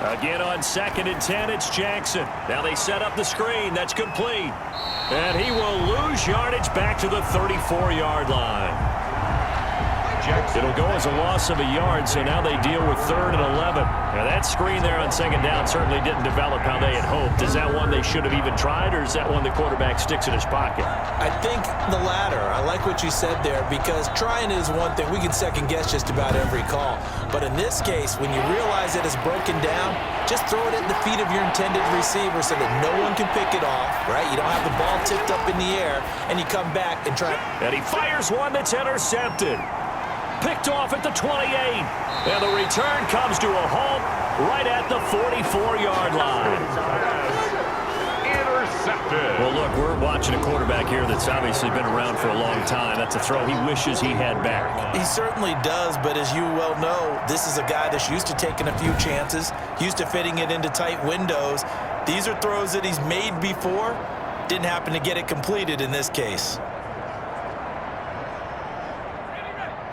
Again on 2nd and 10, it's Jackson. Now they set up the screen. That's complete. And he will lose yardage back to the 34-yard line. It'll go as a loss of a yard, so now they deal with 3rd and 11. Now that screen there on 2nd down certainly didn't develop how they had hoped. Is that one they should have even tried, or is that one the quarterback sticks in his pocket? I think the latter. I like what you said there, because trying is one thing. We can second-guess just about every call. But in this case, when you realize that it's broken down, just throw it at the feet of your intended receiver so that no one can pick it off, right? You don't have the ball tipped up in the air, and you come back and try. And he fires one that's intercepted. Picked off at the 28. And the return comes to a halt right at the 44-yard line. Intercepted. Well, look, we're watching a quarterback here that's obviously been around for a long time. That's a throw he wishes he had back. He certainly does, but as you well know, this is a guy that's used to taking a few chances, used to fitting it into tight windows. These are throws that he's made before. Didn't happen to get it completed in this case.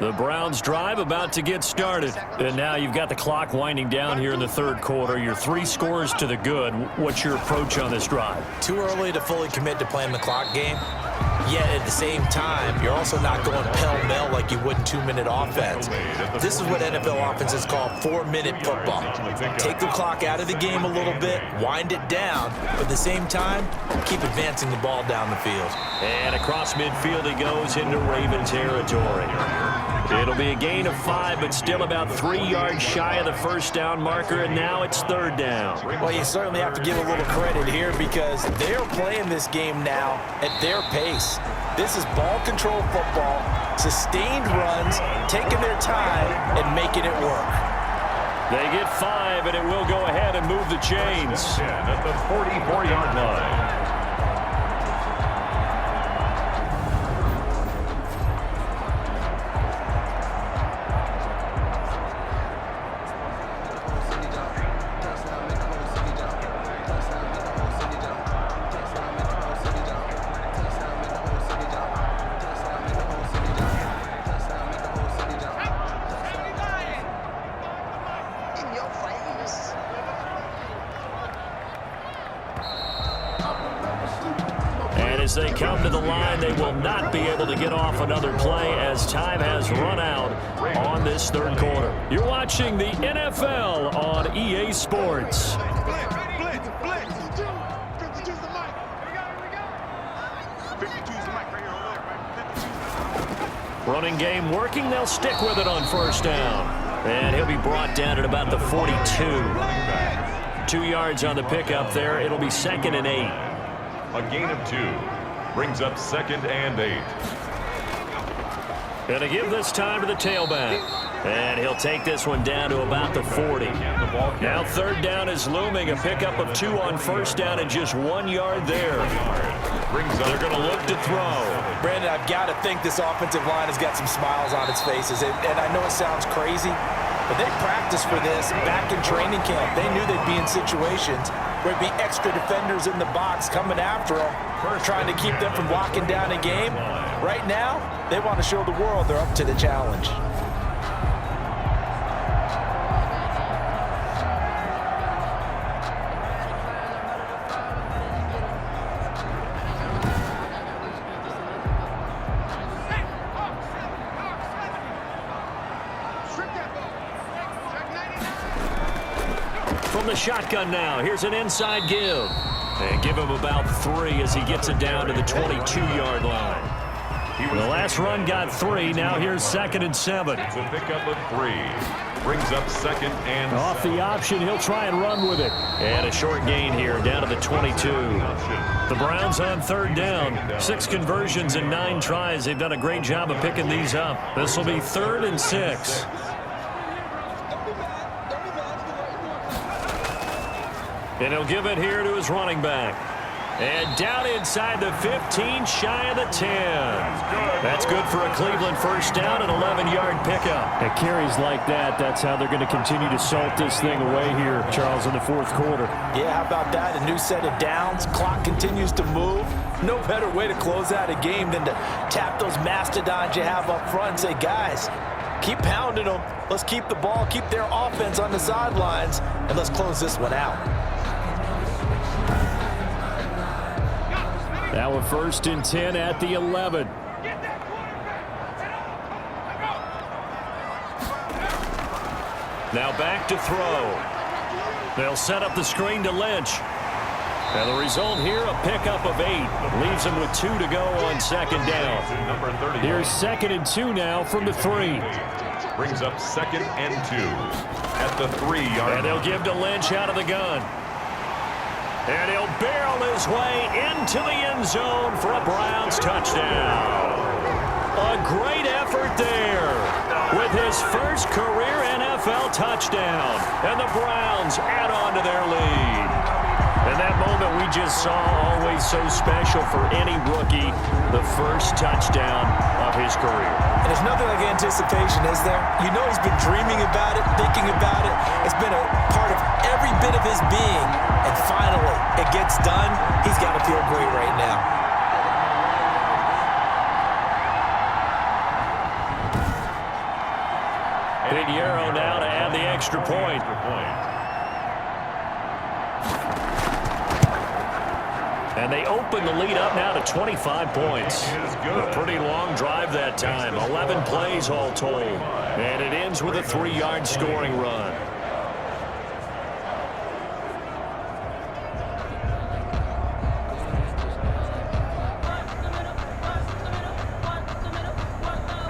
The Browns drive about to get started. And now you've got the clock winding down here in the 3rd quarter. You're 3 scores to the good. What's your approach on this drive? Too early to fully commit to playing the clock game. Yet at the same time, you're also not going pell-mell like you would in 2-minute offense. This is what NFL offenses call 4-minute football. Take the clock out of the game a little bit, wind it down, but at the same time, keep advancing the ball down the field. And across midfield he goes into Raven territory. It'll be a gain of 5, but still about 3 yards shy of the 1st down marker, and now it's 3rd down. Well, you certainly have to give a little credit here because they're playing this game now at their pace. This is ball control football, sustained runs, taking their time and making it work. They get 5, and it will go ahead and move the chains. At the 44-yard line. As they come to the line, they will not be able to get off another play as time has run out on this 3rd quarter. You're watching the NFL on EA Sports. Running game working. They'll stick with it on 1st down. And he'll be brought down at about the 42. 2 yards on the pickup there. It'll be 2nd and 8. A gain of 2 brings up 2nd and 8. Gonna give this time to the tailback. And he'll take this one down to about the 40. Now 3rd down is looming. A pickup of 2 on 1st down and just 1 yard there. They're going to look to throw. Brandon, I've got to think this offensive line has got some smiles on its faces. And I know it sounds crazy, but they practiced for this back in training camp. They knew they'd be in situations where it'd be extra defenders in the box coming after them, trying to keep them from locking down a game. Right now, they want to show the world they're up to the challenge. From the shotgun now, here's an inside give. And give him about 3 as he gets it down to the 22-yard line. The last run got 3. Now here's 2nd and 7. It's a pickup of 3. Brings up 2nd and off the option, he'll try and run with it. And a short gain here, down to the 22. The Browns on 3rd down. 6 conversions and 9 tries. They've done a great job of picking these up. This will be 3rd and 6. And he'll give it here to his running back. And down inside the 15, shy of the 10. That's good for a Cleveland 1st down, an 11-yard pickup. At carries like that, that's how they're going to continue to salt this thing away here, Charles, in the 4th quarter. Yeah, how about that? A new set of downs. Clock continues to move. No better way to close out a game than to tap those mastodons you have up front and say, guys, Keep pounding them. Let's keep the ball, keep their offense on the sidelines, and let's close this one out. Now a 1st and 10 at the 11. Now back to throw. They'll set up the screen to Lynch. And the result here, a pickup of 8. Leaves him with 2 to go on 2nd down. Here's 2nd and 2 now from the 3. Brings up 2nd and 2 at the 3-yard line. And they'll give to Lynch out of the gun. And he'll barrel his way into the end zone for a Browns touchdown. A great effort there with his first career NFL touchdown. And the Browns add on to their lead. And that moment we just saw, always so special for any rookie, the first touchdown of his career. And there's nothing like anticipation, is there? You know he's been dreaming about it, thinking about it. It's been a part of every bit of his being. And finally, it gets done. He's got to feel great right now. Pinheiro now to add the extra point. And they open the lead up now to 25 points. A pretty long drive that time. 11 plays all told. And it ends with a 3-yard scoring run.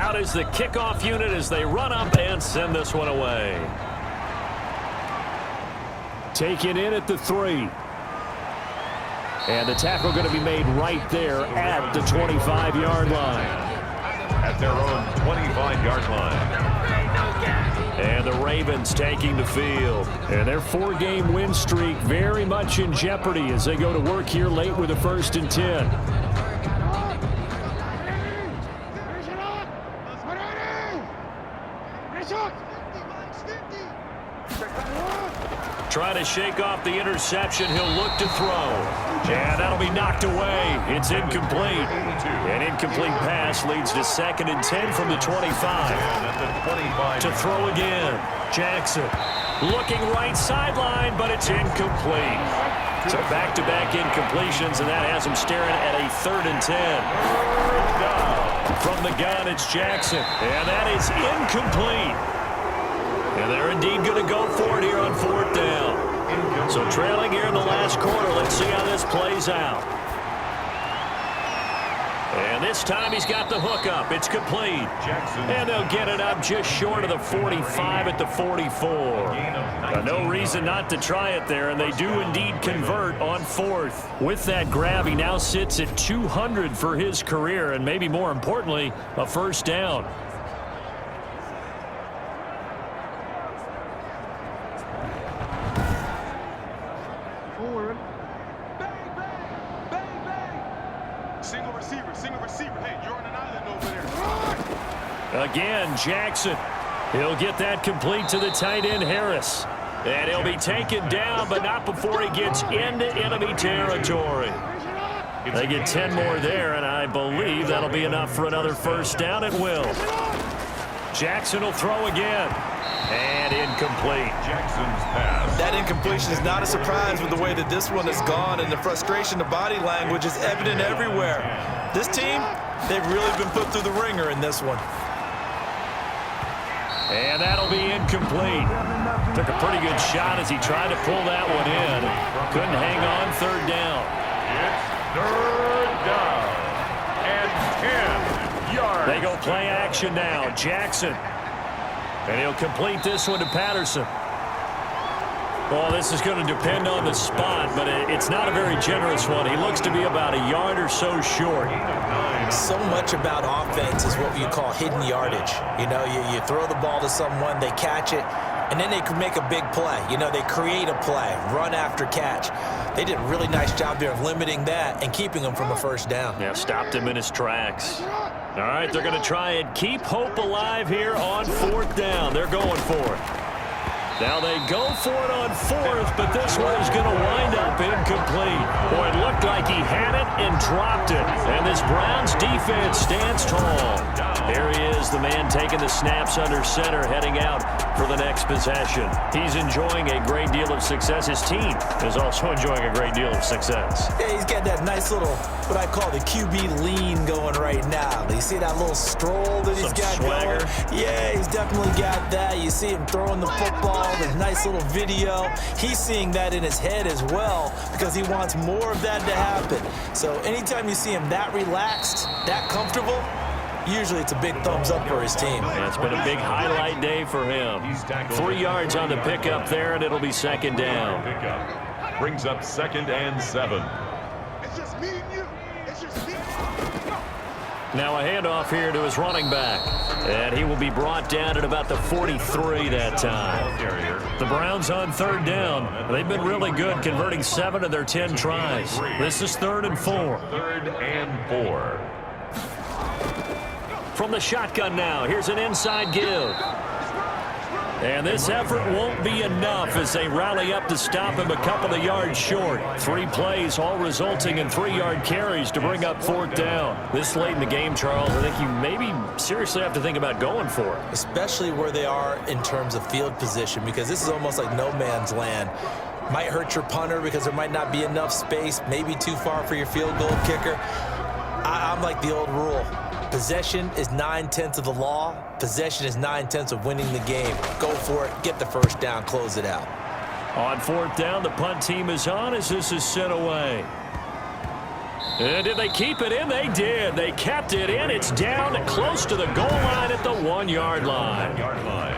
Out is the kickoff unit as they run up and send this one away. Taken in at the 3. And the tackle going to be made right there at the 25-yard line. At their own 25-yard line. And the Ravens taking the field. And their 4-game win streak very much in jeopardy as they go to work here late with a 1st and 10. Trying to shake off the interception. He'll look to throw. And that'll be knocked away. It's incomplete. An incomplete pass leads to 2nd and 10 from the 25. To throw again. Jackson looking right sideline, but it's incomplete. So back-to-back incompletions, and that has him staring at a 3rd and 10. From the gun, it's Jackson. And that is incomplete. And they're indeed going to go for it here on 4th down. So trailing here in the last quarter. Let's see how this plays out. And this time he's got the hook up. It's complete. And they'll get it up just short of the 45 at the 44. No reason not to try it there, and they do indeed convert on 4th. With that grab, he now sits at 200 for his career, and maybe more importantly, a 1st down. Again, Jackson. He'll get that complete to the tight end, Harris. And he'll be taken down, but not before he gets into enemy territory. They get 10 more there, and I believe that'll be enough for another 1st down. It will. Jackson will throw again. And incomplete. Jackson's pass. That incompletion is not a surprise with the way that this one has gone, and the frustration, the body language is evident everywhere. This team, they've really been put through the ringer in this one. And that'll be incomplete. Took a pretty good shot as he tried to pull that one in. Couldn't hang on. 3rd down. It's 3rd down. And 10 yards. They go play action now. Jackson. And he'll complete this one to Patterson. Well, this is going to depend on the spot, but it's not a very generous one. He looks to be about a yard or so short. So much about offense is what you call hidden yardage. You know, you throw the ball to someone, they catch it, and then they can make a big play. You know, they create a play, run after catch. They did a really nice job there of limiting that and keeping him from a 1st down. Yeah, stopped him in his tracks. All right, they're going to try and keep hope alive here on 4th down. They're going for it. Now they go for it on 4th, but this one is going to wind up incomplete. Boy, it looked like he had it and dropped it. And this Browns defense stands tall. There he is, the man taking the snaps under center, heading out for the next possession. He's enjoying a great deal of success. His team is also enjoying a great deal of success. Yeah, he's got that nice little, what I call the QB lean going right now. You see that little stroll that he's got swagger going? Yeah, he's definitely got that. You see him throwing the football, the nice little video. He's seeing that in his head as well because he wants more of that to happen. So anytime you see him that relaxed, that comfortable, usually it's a big thumbs up for his team. Yeah, it's been a big highlight day for him. 3 yards on the pickup there, and it'll be second down. Brings up 2nd and 7. It's just me and you. It's just me. Now a handoff here to his running back. And he will be brought down at about the 43 that time. The Browns on 3rd down. They've been really good, converting 7 of their 10 tries. This is 3rd and 4. 3rd and 4. From the shotgun now, here's an inside give. And this effort won't be enough as they rally up to stop him a couple of yards short. 3 plays, all resulting in 3-yard carries to bring up 4th down. This late in the game, Charles, I think you maybe seriously have to think about going for it. Especially where they are in terms of field position, because this is almost like no man's land. Might hurt your punter because there might not be enough space, maybe too far for your field goal kicker. I'm like the old rule. Possession is 9/10 of the law. Possession is 9/10 of winning the game. Go for it. Get the first down. Close it out. On 4th down, the punt team is on as this is sent away. And did they keep it in? They did. They kept it in. It's down close to the goal line at the 1-yard line.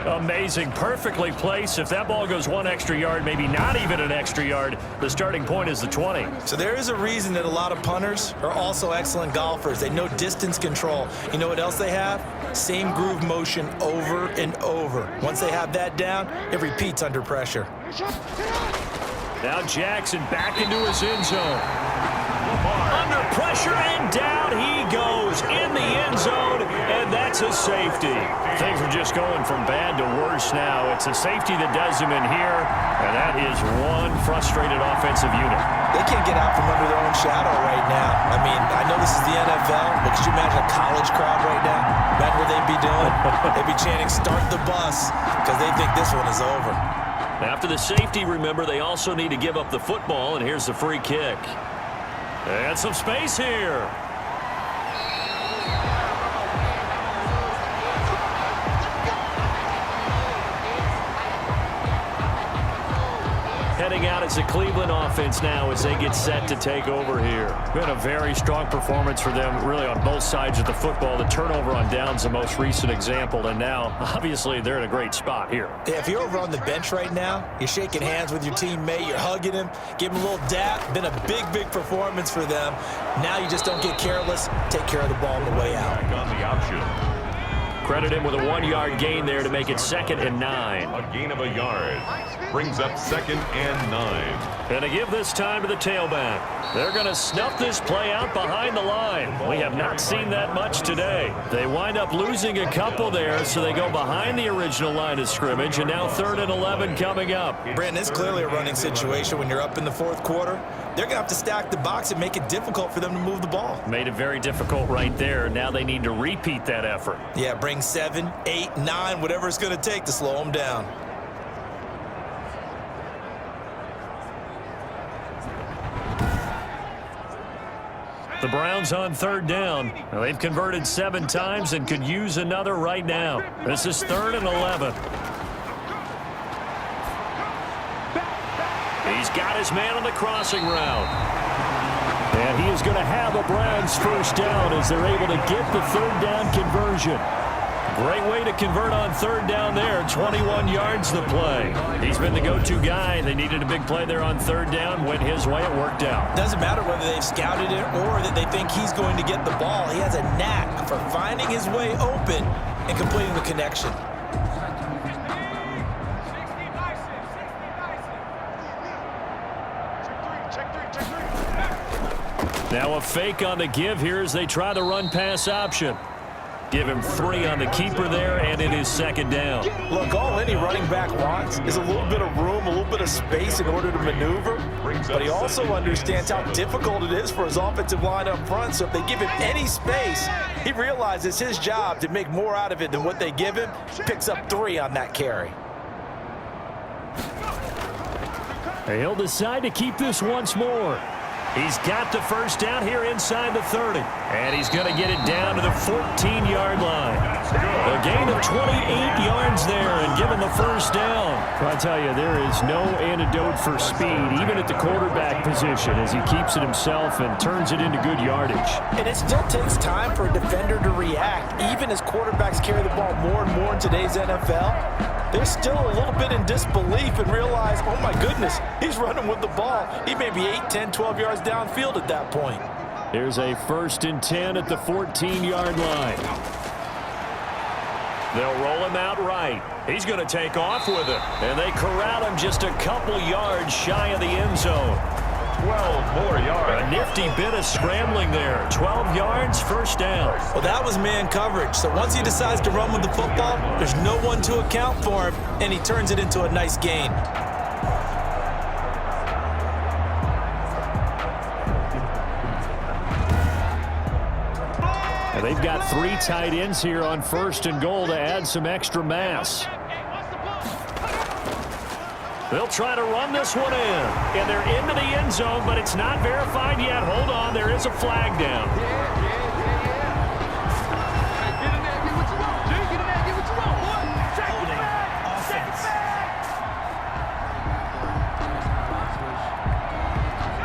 Amazing. Perfectly placed. If that ball goes 1 extra yard, maybe not even an extra yard, the starting point is the 20. So there is a reason that a lot of punters are also excellent golfers. They know distance control. You know what else they have? Same groove motion over and over. Once they have that down, it repeats under pressure. Now Jackson back into his end zone. Under pressure, and down he goes in the end zone, and that's a safety. Things are just going from bad to worse now. It's a safety that does him in here, and that is one frustrated offensive unit. They can't get out from under their own shadow right now. I mean, I know this is the NFL, but could you imagine a college crowd right now? Imagine what they'd be doing. They'd be chanting, "Start the bus," because they think this one is over. After the safety, remember, they also need to give up the football, and here's the free kick. And some space here. Heading out as a Cleveland offense now as they get set to take over here. Been a very strong performance for them really on both sides of the football. The turnover on downs the most recent example, and now obviously they're in a great spot here. Yeah, if you're over on the bench right now, you're shaking hands with your teammate, you're hugging him, give him a little dap. Been a big performance for them. Now you just don't get careless. Take care of the ball on the way out. Back on the option. Credit him with a 1-yard gain there to make it 2nd and 9. A gain of a yard. Brings up 2nd and 9. And to give this time to the tailback. They're going to snuff this play out behind the line. We have not seen that much today. They wind up losing a couple there, so they go behind the original line of scrimmage, and now 3rd and 11 coming up. Brandon, it's clearly a running situation when you're up in the 4th quarter. They're going to have to stack the box and make it difficult for them to move the ball. Made it very difficult right there. Now they need to repeat that effort. Yeah, bring 7, 8, 9, whatever it's going to take to slow them down. The Browns on 3rd down. Now, they've converted 7 times and could use another right now. This is 3rd and 11. He's got his man on the crossing route. And he is going to have a Browns first down as they're able to get the 3rd down conversion. Great way to convert on 3rd down there. 21 yards the play. He's been the go-to guy. They needed a big play there on 3rd down. Went his way. It worked out. Doesn't matter whether they've scouted it or that they think he's going to get the ball. He has a knack for finding his way open and completing the connection. Now a fake on the give here as they try the run-pass option. Give him 3 on the keeper there, and it is second down. Look, all any running back wants is a little bit of room, a little bit of space in order to maneuver. But he also understands how difficult it is for his offensive line up front. So if they give him any space, he realizes his job to make more out of it than what they give him. Picks up 3 on that carry. He'll decide to keep this once more. He's got the first down here inside the 30. And he's going to get it down to the 14-yard line. A gain of 28 yards there and given the first down. I tell you, there is no antidote for speed, even at the quarterback position, as he keeps it himself and turns it into good yardage. And it still takes time for a defender to react. Even as quarterbacks carry the ball more and more in today's NFL, they're still a little bit in disbelief and realize, oh my goodness, he's running with the ball. He may be 8, 10, 12 yards downfield at that point. Here's a 1st and 10 at the 14-yard line. They'll roll him out right. He's going to take off with it. And they corral him just a couple yards shy of the end zone. 12 more yards. A nifty bit of scrambling there. 12 yards, first down. Well, that was man coverage. So once he decides to run with the football, there's no one to account for him, and he turns it into a nice gain. And they've got 3 tight ends here on 1st and goal to add some extra mass. They'll try to run this one in. And they're into the end zone, but it's not verified yet. Hold on, there is a flag down.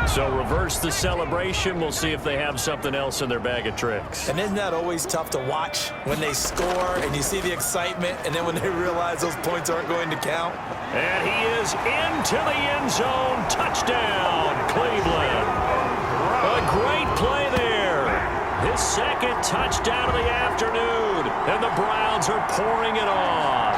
So reverse the celebration. We'll see if they have something else in their bag of tricks. And isn't that always tough to watch when they score and you see the excitement, and then when they realize those points aren't going to count? And he is into the end zone. Touchdown, Cleveland. A great play there. His 2nd touchdown of the afternoon. And the Browns are pouring it on.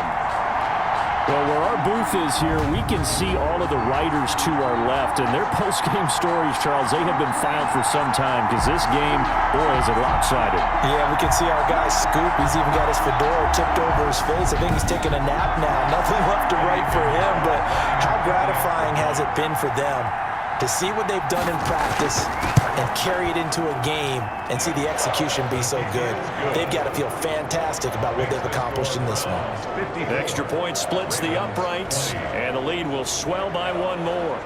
Well, where our booth is here, we can see all of the writers to our left. And their post-game stories, Charles, they have been filed for some time because this game, boy, is it lopsided. Yeah, we can see our guy Scoop. He's even got his fedora tipped over his face. I think he's taking a nap now. Nothing left to write for him, but how gratifying has it been for them to see what they've done in practice and carry it into a game and see the execution be so good. They've got to feel fantastic about what they've accomplished in this one. Extra point splits the uprights, and the lead will swell by 1 more.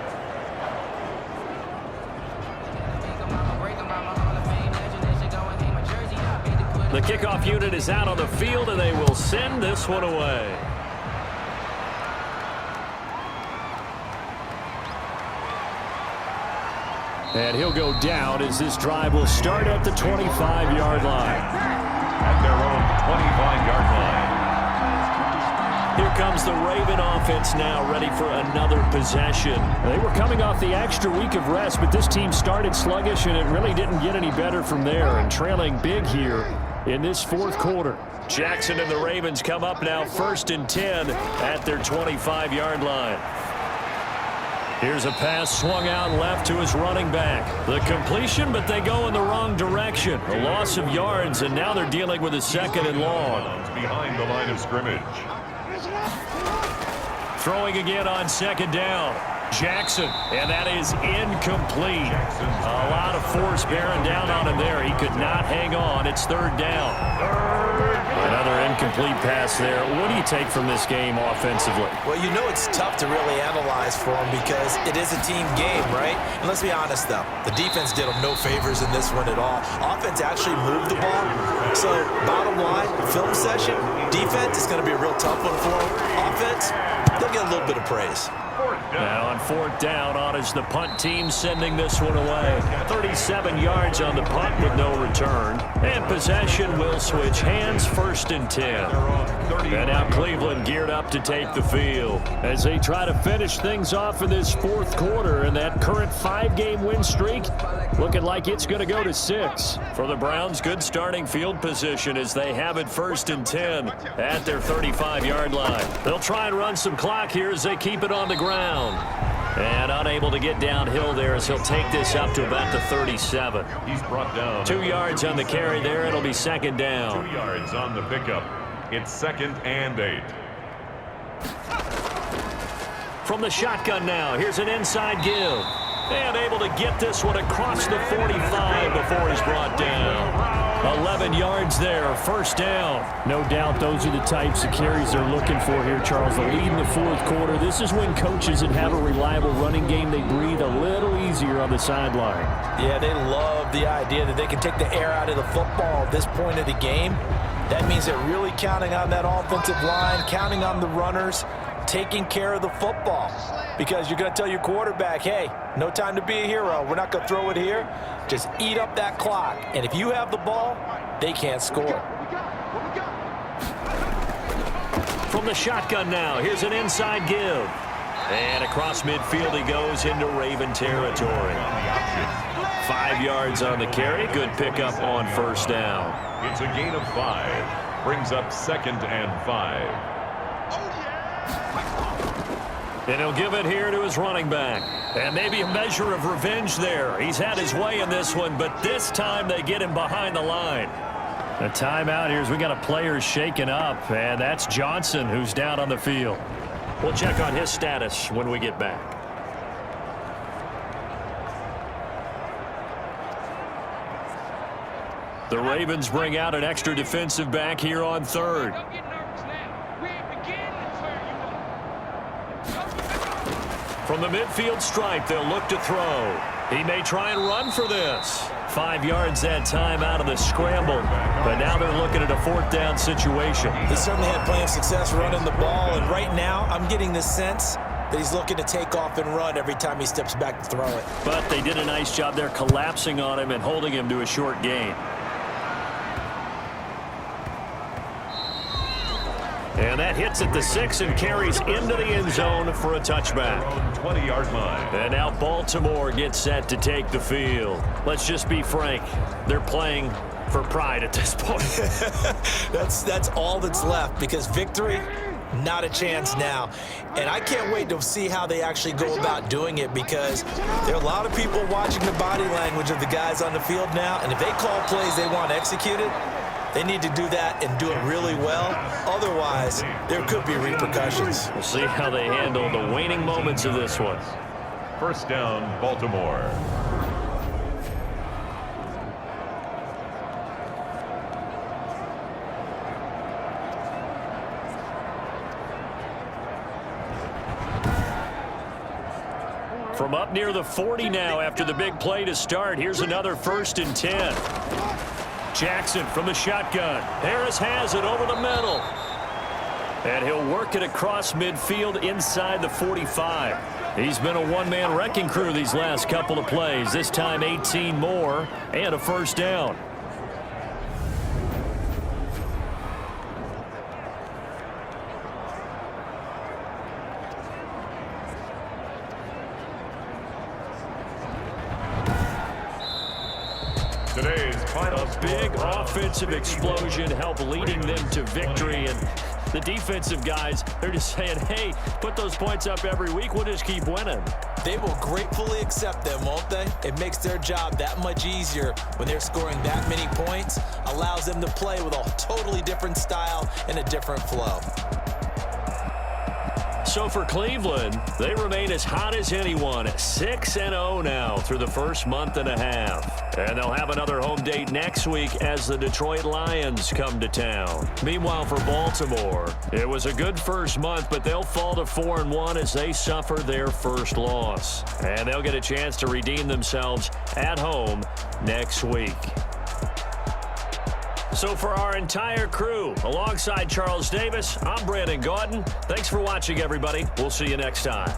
The kickoff unit is out on the field, and they will send this one away. And he'll go down as this drive will start at the 25-yard line. At their own 25-yard line. Here comes the Raven offense now, ready for another possession. They were coming off the extra week of rest, but this team started sluggish, and it really didn't get any better from there, and trailing big here in this 4th quarter. Jackson and the Ravens come up now 1st and 10 at their 25-yard line. Here's a pass swung out left to his running back. The completion, but they go in the wrong direction. A loss of yards, and now they're dealing with a 2nd and long. Behind the line of scrimmage. Throwing again on 2nd down. Jackson, and that is incomplete. A lot of force bearing down on him there. He could not hang on. It's 3rd down. Another incomplete pass there. What do you take from this game offensively? Well, you know it's tough to really analyze for them because it is a team game, right? And let's be honest, though. The defense did them no favors in this one at all. Offense actually moved the ball. So, bottom line, film session, defense is going to be a real tough one for them. Offense, they'll get a little bit of praise. Now on 4th down, on is the punt team sending this one away. 37 yards on the punt with no return. And possession will switch hands, 1st and 10. And now Cleveland geared up to take the field as they try to finish things off in this 4th quarter. And that current 5-game win streak looking like it's going to go to 6. For the Browns, good starting field position as they have it 1st and 10 at their 35-yard line. They'll try and run some clock here as they keep it on the ground. And unable to get downhill there as he'll take this up to about the 37. He's brought down. 2 yards on the carry there. It'll be second down. 2 yards on the pickup. It's 2nd and 8. From the shotgun now, here's an inside give. And able to get this one across the 45 before he's brought down. 11 yards there, first down. No doubt those are the types of carries they're looking for here, Charles. The lead in the fourth quarter. This is when coaches that have a reliable running game, they breathe a little easier on the sideline. Yeah, they love the idea that they can take the air out of the football at this point of the game. That means they're really counting on that offensive line, counting on the runners, taking care of the football. Because you're going to tell your quarterback, hey, no time to be a hero. We're not going to throw it here. Just eat up that clock. And if you have the ball, they can't score. From the shotgun now, here's an inside give. And across midfield he goes into Raven territory. 5 yards on the carry. Good pickup on first down. It's a gain of 5. Brings up 2nd and 5. And he'll give it here to his running back. And maybe a measure of revenge there. He's had his way in this one, but this time they get him behind the line. A timeout here as we got a player shaken up, and that's Johnson who's down on the field. We'll check on his status when we get back. The Ravens bring out an extra defensive back here on third. From the midfield stripe, they'll look to throw. He may try and run for this. 5 yards that time out of the scramble. But now they're looking at a fourth down situation. He certainly had plenty of success running the ball. And right now, I'm getting the sense that he's looking to take off and run every time he steps back to throw it. But they did a nice job there collapsing on him and holding him to a short gain. And that hits at the 6 and carries into the end zone for a touchback. 20-yard line. And now Baltimore gets set to take the field. Let's just be frank. They're playing for pride at this point. That's all that's left, because victory, not a chance now. And I can't wait to see how they actually go about doing it, because there are a lot of people watching the body language of the guys on the field now. And if they call plays they want executed, they need to do that and do it really well. Otherwise, there could be repercussions. We'll see how they handle the waning moments of this one. First down, Baltimore. From up near the 40 now after the big play to start. Here's another 1st and 10. Jackson from the shotgun. Harris has it over the middle. And he'll work it across midfield inside the 45. He's been a one-man wrecking crew these last couple of plays. This time 18 more and a first down. Today's final Big offensive explosion helped leading them to victory, and the defensive guys, they're just saying, hey, put those points up every week, we'll just keep winning. They will gratefully accept them, won't they? It makes their job that much easier when they're scoring that many points, allows them to play with a totally different style and a different flow. So for Cleveland, they remain as hot as anyone, 6-0 now through the first month and a half. And they'll have another home date next week as the Detroit Lions come to town. Meanwhile, for Baltimore, it was a good first month, but they'll fall to 4-1 as they suffer their first loss. And they'll get a chance to redeem themselves at home next week. So for our entire crew, alongside Charles Davis, I'm Brandon Gaudin. Thanks for watching, everybody. We'll see you next time.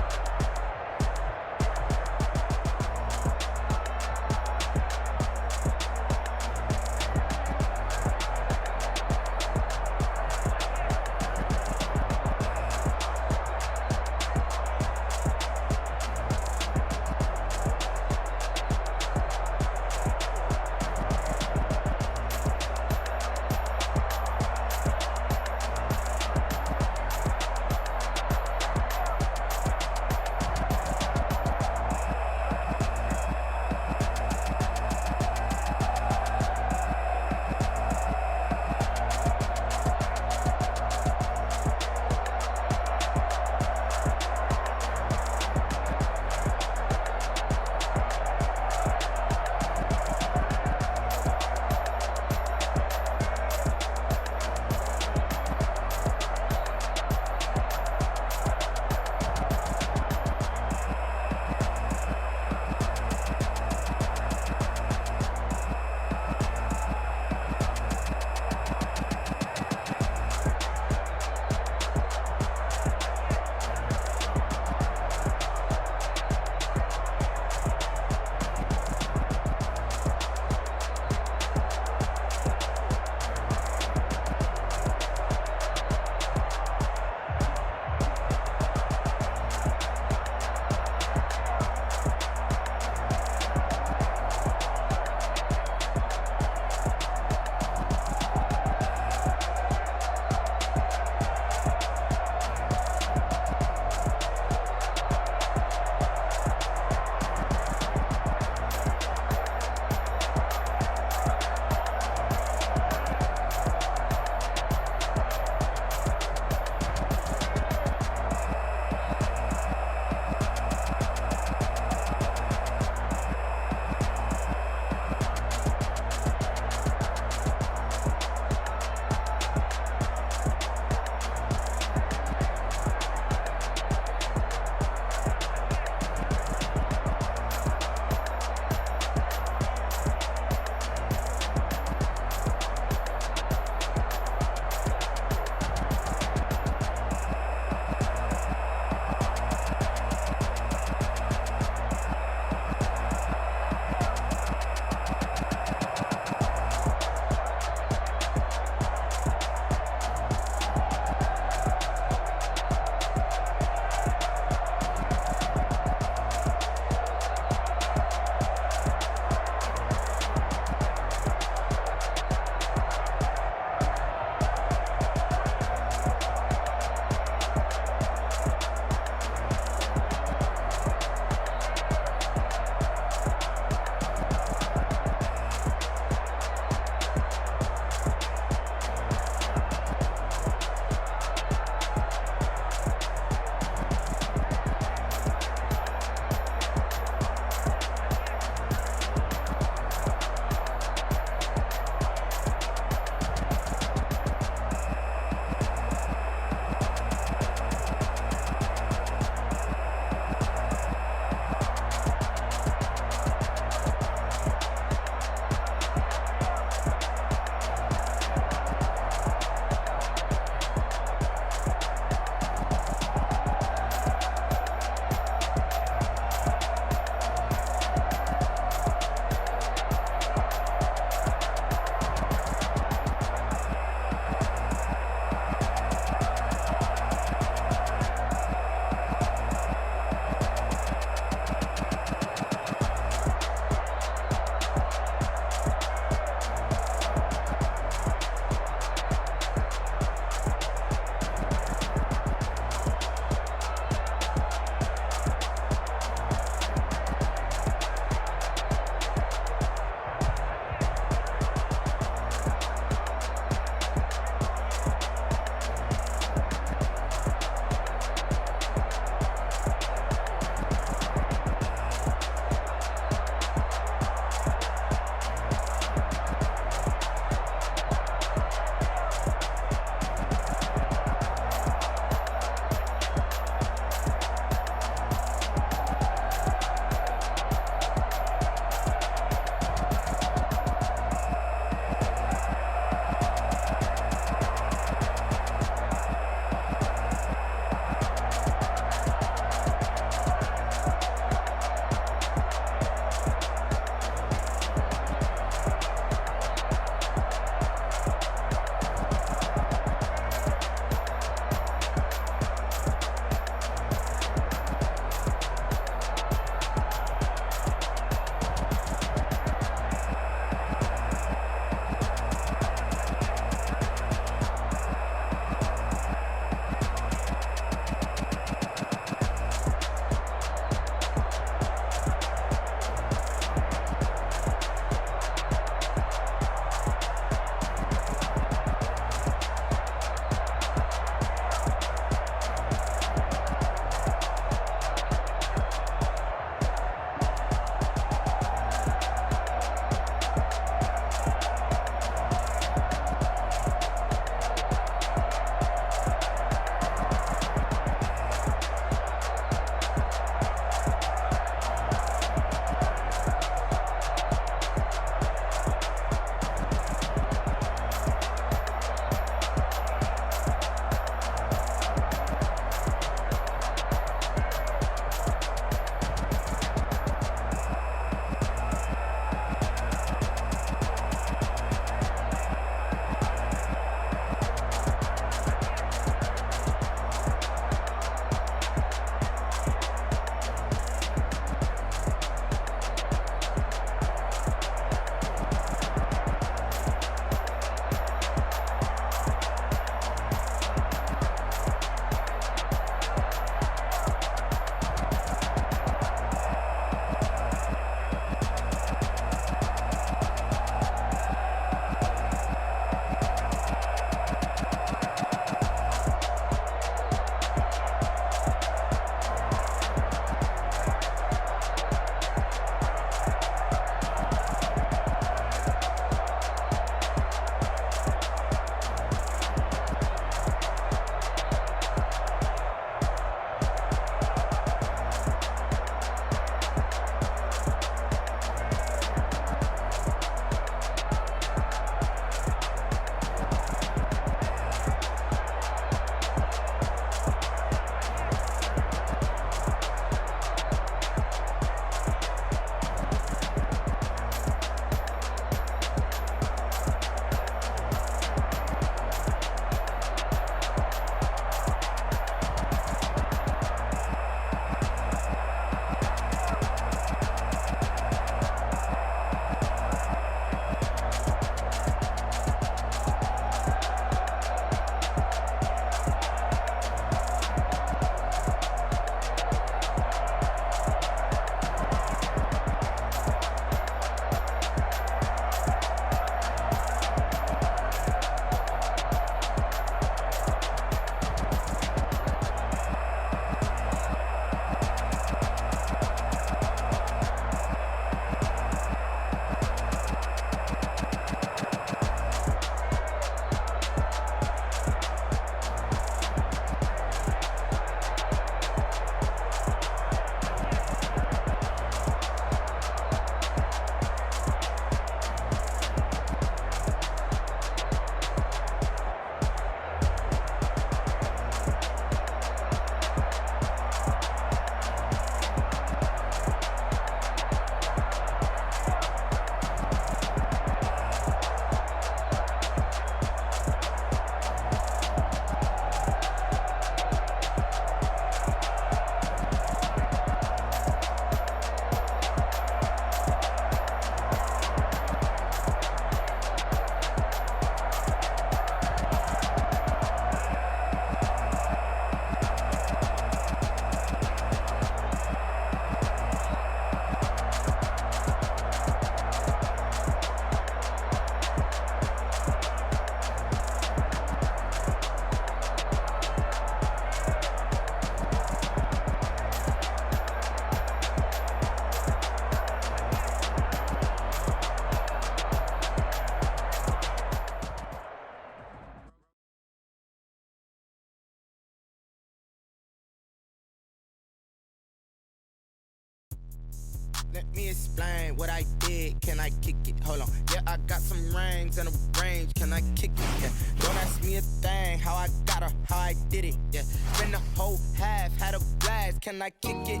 Let me explain what I did. Can I kick it? Hold on. Yeah, I got some rings and a range. Can I kick it? Yeah. Don't ask me a thing. How I got her, how I did it. Yeah. Spend the whole half, had a blast. Can I kick it?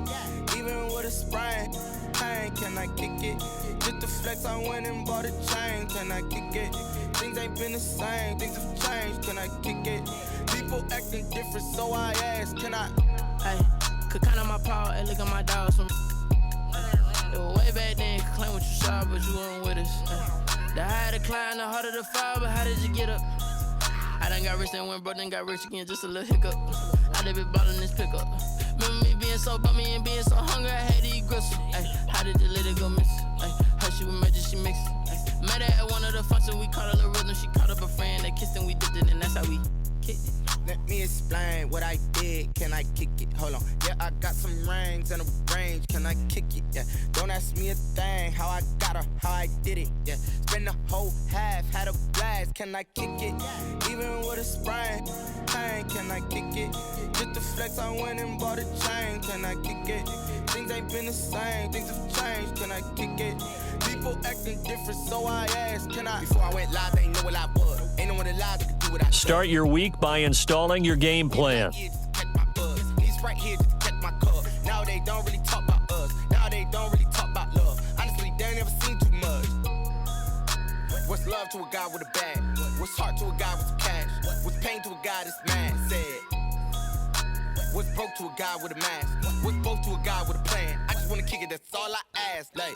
Even with a sprain. Pain, can I kick it? Just the flex, I went and bought a chain. Can I kick it? Things ain't been the same. Things have changed. Can I kick it? People acting different, so I ask. Can I? Hey, could count on my power and look at my dogs from. It was way back then, could claim what you saw, but you weren't with us. The higher the climb, the harder the fall, but how did you get up? I done got rich, then went broke, then got rich again, just a little hiccup. I done been bottling this pickup. Remember me being so bummy and being so hungry, I had to eat gristle. Ay, how did the little go miss? Ay, her she was magic, she mixed. Met her at one of the functions, we caught a little rhythm, she caught up a friend, they kissed and we dipped it, and that's how we kicked it. Let me explain what I did. Can I kick it? Hold on. Yeah, I got some rings and a range. Can I kick it? Yeah. Don't ask me a thing. How I got her, how I did it. Yeah. Spend the whole half, had a blast. Can I kick it? Even with a sprain. Pain, can I kick it? Just the flex, I went and bought a chain. Can I kick it? Things ain't been the same. Things have changed. Can I kick it? People acting different, so I asked. Can I? Before I went live, they ain't know what I was. Ain't no one alive that could do what I Start your week by installing your game plan. These right here just catch my cup. Now they don't really talk about us. Now they don't really talk about love. Honestly, they ain't never seen too much. What's love to a guy with a bag? What's heart to a guy with some cash? What's pain to a guy that's mad? Said. What's broke to a guy with a mask? What's both to a guy with a plan? I just wanna kick it, that's all I ask. Like,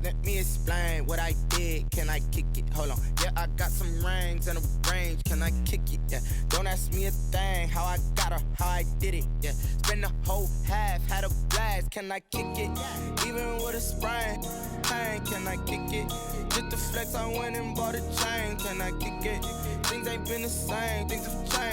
let me explain what I did. Can I kick it? Hold on. Yeah, I got some rings and a range. Can I kick it? Yeah. Don't ask me a thing. How I got her, how I did it. Yeah. Spend the whole half, had a blast. Can I kick it? Even with a sprain. Pain, can I kick it? Just the flex, I went and bought a chain. Can I kick it? Things ain't been the same. Things have changed.